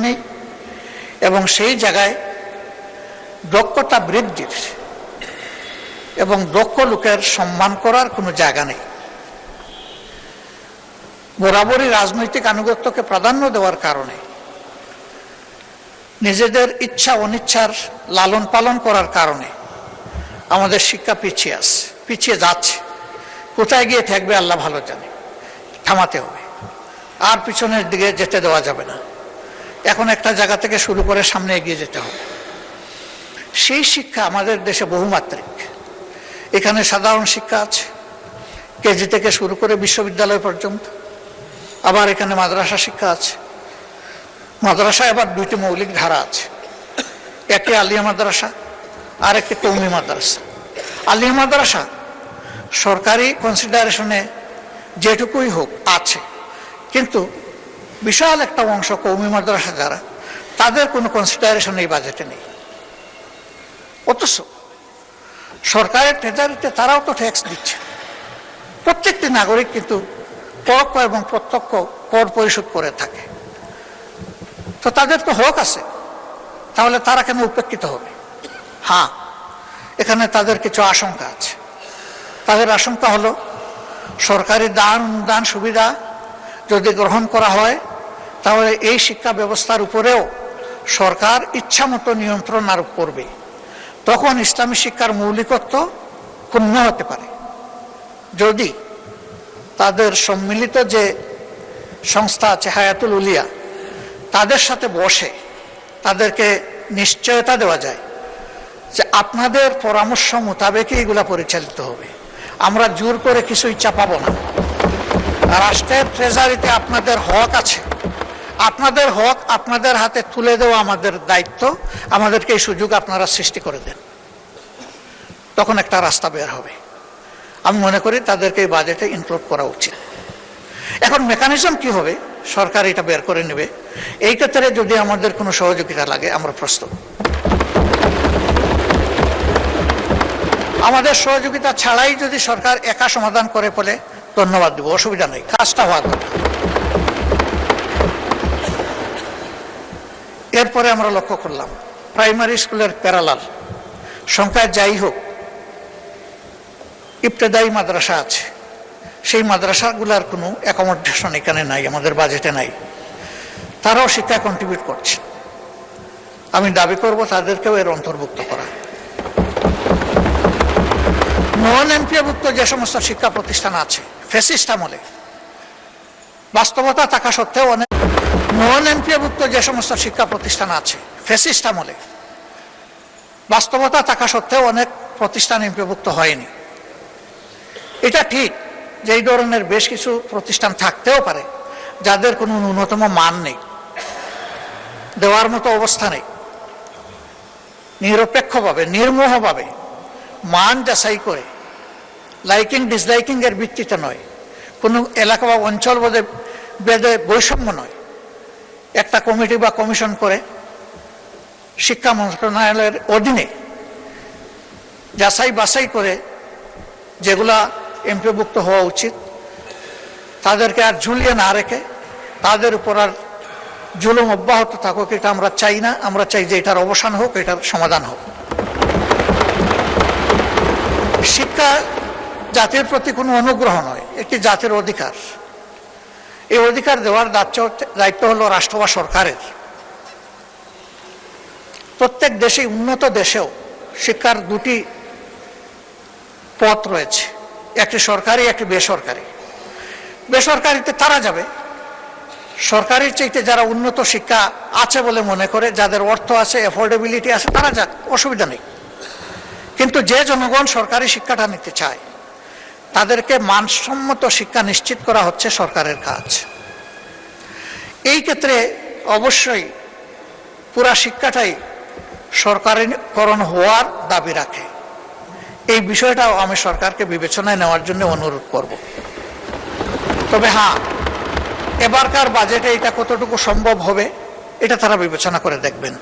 নেই এবং সেই জায়গায় দক্ষতা বৃদ্ধির এবং দক্ষ লোকের সম্মান করার কোনো জায়গা নেই। বরাবরই রাজনৈতিক আনুগত্যকে প্রাধান্য দেওয়ার কারণে নিজেদের ইচ্ছা অনিচ্ছার লালন পালন করার কারণে আমাদের শিক্ষা পিছিয়ে যাচ্ছে। কোথায় গিয়ে থাকবে আল্লাহ ভালো জানে। থামাতে হবে, আর পিছনের দিকে যেতে দেওয়া যাবে না। এখন একটা জায়গা থেকে শুরু করে সামনে এগিয়ে যেতে হবে। সেই শিক্ষা আমাদের দেশে বহুমাত্রিক। এখানে সাধারণ শিক্ষা আছে, কেজি থেকে শুরু করে বিশ্ববিদ্যালয় পর্যন্ত। আবার এখানে মাদ্রাসা শিক্ষা আছে। মাদ্রাসায় আবার দুইটি মৌলিক ধারা আছে, একটি আলিয়া মাদ্রাসা আর একটি কওমি মাদ্রাসা। আলিয়া মাদ্রাসা সরকারি কনসিডারেশনে যেটুকুই হোক আছে, কিন্তু বিশাল একটা অংশ কওমি মাদ্রাসা যারা, তাদের কোনো কনসিডারেশন এই বাজেটে নেই। অথচ সরকারের ট্রেজারিতে তারাও তো ট্যাক্স দিচ্ছে। প্রত্যেকটি নাগরিক কিন্তু পরোক্ষ এবং প্রত্যক্ষ কর পরিশোধ করে থাকে। তো তাদের তো হক আছে, তাহলে তারা কেন উপেক্ষিত হবে? হ্যাঁ, এখানে তাদের কিছু আশঙ্কা আছে। তাদের আশঙ্কা হলো সরকারি দান সুবিধা যদি গ্রহণ করা হয়, তাহলে এই শিক্ষা ব্যবস্থার উপরেও সরকার ইচ্ছামতো নিয়ন্ত্রণ আরোপ করবে। তখন ইসলামী শিক্ষার মৌলিকত্ব ক্ষুণ্ণ হতে পারে। যদি তাদের সম্মিলিত যে সংস্থা আছে হায়াতুল উলিয়া, তাদের সাথে বসে তাদেরকে নিশ্চয়তা দেওয়া যায় যে আপনাদের পরামর্শ মোতাবেকই এগুলা পরিচালিত হবে, আমরা জোর করে কিছুই চাপাবো না। রাষ্ট্রের ট্রেজারিতে আপনাদের হক আছে, আপনাদের হক আপনাদের হাতে তুলে দেওয়া আমাদের দায়িত্ব, আমাদেরকে এই সুযোগ আপনারা সৃষ্টি করে দেন। তখন একটা রাস্তা বের হবে। আমি মনে করি তাদেরকে এই বাজেটে ইনক্লুড করা উচিত। এখন মেকানিজম কি হবে, সরকার এটা বের করে নেবে। এই ক্ষেত্রে যদি আমাদের কোনো সহযোগিতা লাগে, আমরা প্রস্তুত। আমাদের সহযোগিতা ছাড়াই যদি সরকার একা সমাধান করে বলে, ধন্যবাদ দিব, অসুবিধা নেই, কাজটা হওয়া দরকার। এরপরে আমরা লক্ষ্য করলাম প্রাইমারি স্কুলের প্যারালাল সংখ্যায় যাই হোক, ইবতেদায়ী মাদ্রাসা আছে, সেই মাদ্রাসাগুলার কোনো অ্যাকোমোডেশন এখানে নাই, আমাদের বাজেটে নাই। তারাও শিক্ষা কন্ট্রিবিউট করছে। আমি দাবি করব তাদেরকেও এর অন্তর্ভুক্ত করা। নন এমপিওভুক্ত যে সমস্ত শিক্ষা প্রতিষ্ঠান আছে, ফ্যাসিস্ট আমলে বাস্তবতা থাকা সত্ত্বেও অনেক নন এমপিওভুক্ত যে সমস্ত শিক্ষা প্রতিষ্ঠান আছে, ফ্যাসিস্ট আমলে বাস্তবতা থাকা সত্ত্বেও অনেক প্রতিষ্ঠান এমপিওভুক্ত হয়নি। এটা ঠিক যে এই ধরনের বেশ কিছু প্রতিষ্ঠান থাকতেও পারে যাদের কোনো ন্যূনতম মান নেই, দেওয়ার মতো অবস্থা নেই। নিরপেক্ষভাবে নির্মোহভাবে মান যাচাই করে, লাইকিং ডিসলাইকিং এর ভিত্তিতে নয়, কোনো এলাকা বা অঞ্চল বেদে বৈষম্য নয়, একটা কমিটি বা কমিশন করে শিক্ষা মন্ত্রণালয়ের অধীনে যাচাই বাছাই করে যেগুলা এমপিওভুক্ত হওয়া উচিত, তাদেরকে আর ঝুলিয়ে না রেখে তাদের উপর আর জুলুম অব্যাহত থাকুক, এটা আমরা চাই না। আমরা চাই যে এটার অবসান হোক, এটার সমাধান হোক। শিক্ষা জাতির প্রতি কোনো অনুগ্রহ নয়, একটি জাতির অধিকার। এই অধিকার দেওয়ার দায়িত্ব হলো রাষ্ট্র বা সরকারের। প্রত্যেক দেশে, উন্নত দেশেও শিক্ষার দুটি পথ রয়েছে, একটি সরকারি, একটি বেসরকারি। বেসরকারিতে তারা যাবে, সরকারির চাইতে যারা উন্নত শিক্ষা আছে বলে মনে করে, যাদের অর্থ আছে, অ্যাফোর্ডেবিলিটি আছে, তারা যাক, অসুবিধা নেই। কিন্তু যে জনগণ সরকারি শিক্ষাটা নিতে চায়, তাদেরকে মানসম্মত শিক্ষা নিশ্চিত করা হচ্ছে সরকারের কাজ। এই ক্ষেত্রে অবশ্যই পুরা শিক্ষাটাই সরকারিকরণ হওয়ার দাবি রাখে। এই বিষয়টাও আমি সরকারকে বিবেচনায় নেওয়ার জন্য অনুরোধ করব। তবে হ্যাঁ, এবারকার বাজেটে এটা কতটুকু সম্ভব হবে, এটা তারা বিবেচনা করে দেখবেন।